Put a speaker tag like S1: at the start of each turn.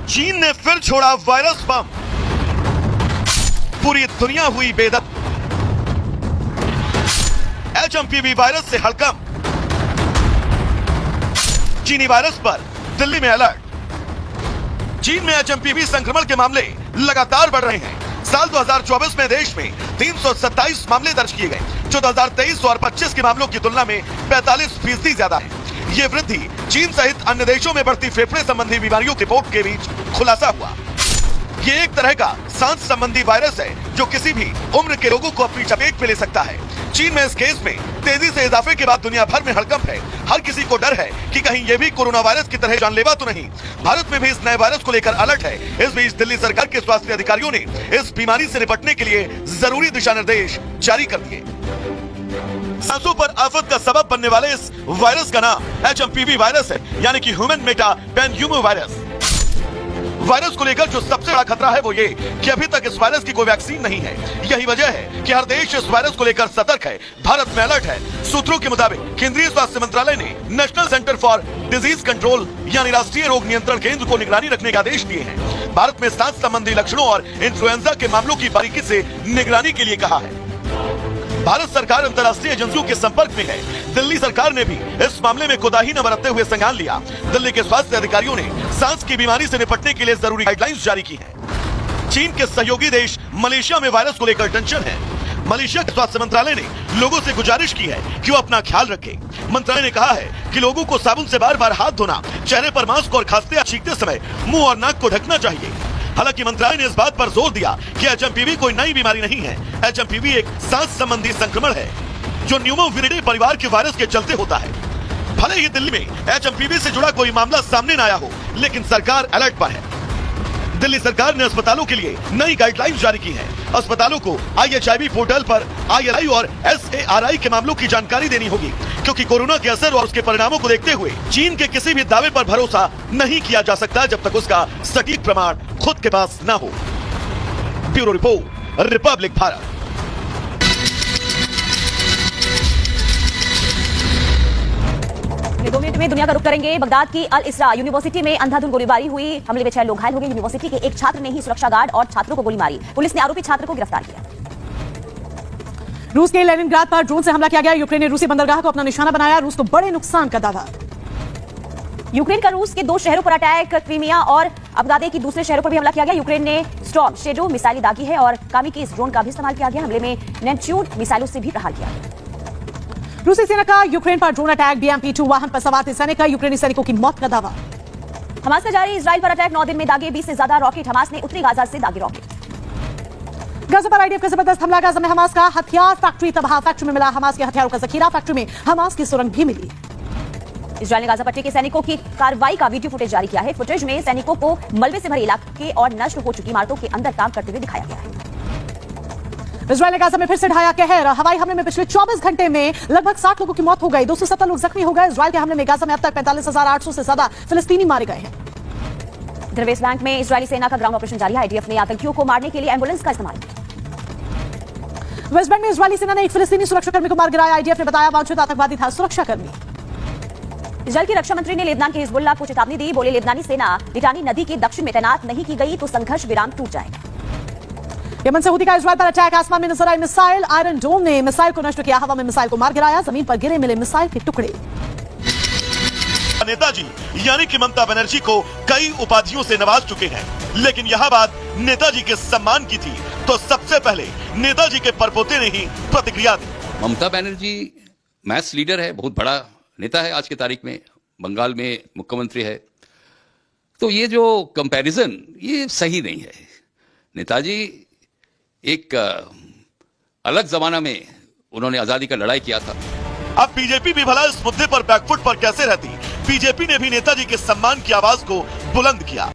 S1: चीन ने फिर छोड़ा वायरस बम, पूरी दुनिया हुई बेदम। एचएमपीवी वायरस से हड़कंप, चीनी वायरस पर दिल्ली में अलर्ट। चीन में एचएमपीवी संक्रमण के मामले लगातार बढ़ रहे हैं। साल 2024 में देश में 327 मामले दर्ज किए गए, जो 2023 और 25 के मामलों की तुलना में 45% ज्यादा है। ये वृद्धि चीन सहित अन्य देशों में बढ़ती फेफड़े संबंधी बीमारियों के रिपोर्ट के बीच खुलासा हुआ। ये एक तरह का सांस संबंधी वायरस है जो किसी भी उम्र के लोगों को अपनी चपेट में ले सकता है। चीन में इस केस में तेजी से इजाफे के बाद दुनिया भर में हड़कंप है। हर किसी को डर है कि कहीं ये भी कोरोना वायरस की तरह जानलेवा तो नहीं। भारत में भी इस नए वायरस को लेकर अलर्ट है। इस बीच दिल्ली सरकार के स्वास्थ्य अधिकारियों ने इस बीमारी से निपटने के लिए जरूरी दिशा निर्देश जारी कर दिए। सांसों पर आफत का सबब बनने वाले इस वायरस का नाम एचएमपीवी वायरस है, यानी कि ह्यूमन मेटापेन्यूमो वायरस। वायरस को लेकर जो सबसे बड़ा खतरा है वो ये कि अभी तक इस वायरस की कोई वैक्सीन नहीं है। यही वजह है कि हर देश इस वायरस को लेकर सतर्क है। भारत में अलर्ट है। सूत्रों के मुताबिक केंद्रीय स्वास्थ्य मंत्रालय ने national centre for disease control यानी राष्ट्रीय रोग नियंत्रण केंद्र को निगरानी रखने के आदेश दिए हैं। भारत में सांस संबंधी लक्षणों और इन्फ्लुएंजा के मामलों की बारीकी से निगरानी के लिए कहा है। भारत सरकार अंतर्राष्ट्रीय एजेंसियों के संपर्क में है। दिल्ली सरकार ने भी इस मामले में कोताही न बरतते हुए संज्ञान लिया। दिल्ली के स्वास्थ्य अधिकारियों ने सांस की बीमारी से निपटने के लिए जरूरी गाइडलाइंस जारी की हैं। चीन के सहयोगी देश मलेशिया में वायरस को लेकर टेंशन है। मलेशिया के स्वास्थ्य मंत्रालय ने लोगों से गुजारिश की है कि वो अपना ख्याल रखें। मंत्रालय ने कहा है कि लोगों को साबुन से बार बार हाथ धोना, चेहरे पर मास्क और खांसते या छींकते समय मुंह और नाक को ढकना चाहिए। हालांकि मंत्रालय ने इस बात पर जोर दिया कि एचएमपीवी कोई नई बीमारी नहीं है। एचएमपीवी एक सांस संबंधी संक्रमण है जो न्यूमोविरिडे परिवार के वायरस के चलते होता है। भले ही दिल्ली में एचएमपीवी से जुड़ा कोई मामला सामने न आया हो, लेकिन सरकार अलर्ट पर है। दिल्ली सरकार ने अस्पतालों के लिए नई गाइडलाइंस जारी की है। अस्पतालों को IHIV पोर्टल पर ILI और SARI के मामलों की जानकारी देनी होगी, क्योंकि कोरोना के असर और उसके परिणामों को देखते हुए चीन के किसी भी दावे पर भरोसा नहीं किया जा सकता जब तक उसका सटीक प्रमाण खुद के पास न हो। Bureau report, Republic Bharat.
S2: अगले 2 मिनट में दुनिया का रुख करेंगे। बगदाद की अल इसरा यूनिवर्सिटी में अंधाधुंध गोलीबारी हुई। हमले में 6 लोग घायल हो गए। यूनिवर्सिटी के एक छात्र ने ही सुरक्षा गार्ड और छात्रों को गोली मारी। पुलिस ने आरोपी छात्र को गिरफ्तार किया।
S3: रूस के लेनिनग्राद पर ड्रोन से हमला किया गया। यूक्रेन ने रूसी बंदरगाह को अपना निशाना बनाया। रूस को बड़े नुकसान का दावा।
S2: यूक्रेन का रूस के 2 शहरों पर अटैक, क्रीमिया और अब्गादे की दूसरे शहरों पर भी हमला किया गया। यूक्रेन ने स्टॉर्म शेडो मिसाइलें दागी है और कामी के इस ड्रोन का भी इस्तेमाल किया गया। हमले में नेपच्यून मिसाइलों से भी प्रहार किया गया।
S3: रूसी सेना का यूक्रेन पर ड्रोन अटैक। BMP-2 वाहन पर सवार थे सैनिक का यूक्रेनी सैनिकों की मौत का दावा।
S2: हमास का जारी इजराइल पर अटैक, 9 दिन में दागे 20 से ज्यादा रॉकेट। हमास ने उत्तरी गाजा से दागे रॉकेट।
S3: गाजा पर IDF का जबरदस्त हमला। गाजा में हमास का हथियार फैक्ट्री तबाह। फैक्ट्री में मिला हमास के हथियारों का जखीरा। फैक्ट्री में हमास की सुरंग भी मिली।
S2: इजराइल ने गाजा पट्टी के सैनिकों की कार्रवाई का वीडियो फुटेज जारी किया है। फुटेज में सैनिकों को मलबे से भरे इलाके और नष्ट हो चुकी इमारतों के अंदर काम करते हुए दिखाया गया है।
S3: इजराइल ने गाजा में फिर से ढाया कहर। हवाई हमले में पिछले 24 घंटे में लगभग 60 लोगों की मौत हो गई। 270 लोग जख्मी हो गए। इजराइल के हमले में गाजा में अब तक 45,800 से ज्यादा फिलिस्तीनी मारे गए हैं।
S2: इधर वेस्ट बैंक में इजरायली सेना का ग्राउंड ऑपरेशन जारी है। IDF ने आतंकियों को मारने के लिए एम्बुलेंस का इस्तेमाल किया।
S3: वेस्ट बैंक में इजरायली सेना ने एक फिलिस्तीनी सुरक्षाकर्मी को मार गिराया। IDF ने बताया वांछित आतंकवादी था सुरक्षाकर्मी।
S2: इजरायल की रक्षा मंत्री ने लेबनान के हिजबुल्लाह को चेतावनी दी। बोले, लेबनानी सेना लिटानी नदी के दक्षिण में तैनात नहीं की गई तो संघर्ष विराम टूट जाएगा।
S3: यमन से हूती का इजरायल पर अटैक। आसमान में नजर आई मिसाइल। आयरन डोम ने मिसाइल को नष्ट किया। हवा में मिसाइल को मार गिराया। जमीन पर गिरे मिले मिसाइल के टुकड़े।
S1: नेताजी यानी कि ममता बनर्जी को कई उपाधियों से नवाज चुके हैं, लेकिन यह बात नेताजी के सम्मान की थी तो सबसे पहले नेताजी के परपोते ने ही प्रतिक्रिया दी।
S4: ममता बनर्जी मैस लीडर है, बहुत बड़ा नेता है आज की तारीख में। बंगाल में मुख्यमंत्री है। तो ये जो कंपैरिजन ये सही नहीं है। नेताजी एक अलग जमाना में उन्होंने आजादी का लड़ाई किया था।
S1: अब बीजेपी भी भला इस मुद्दे पर बैकफुट पर कैसे रहती। बीजेपी ने भी नेताजी के सम्मान की आवाज को बुलंद किया।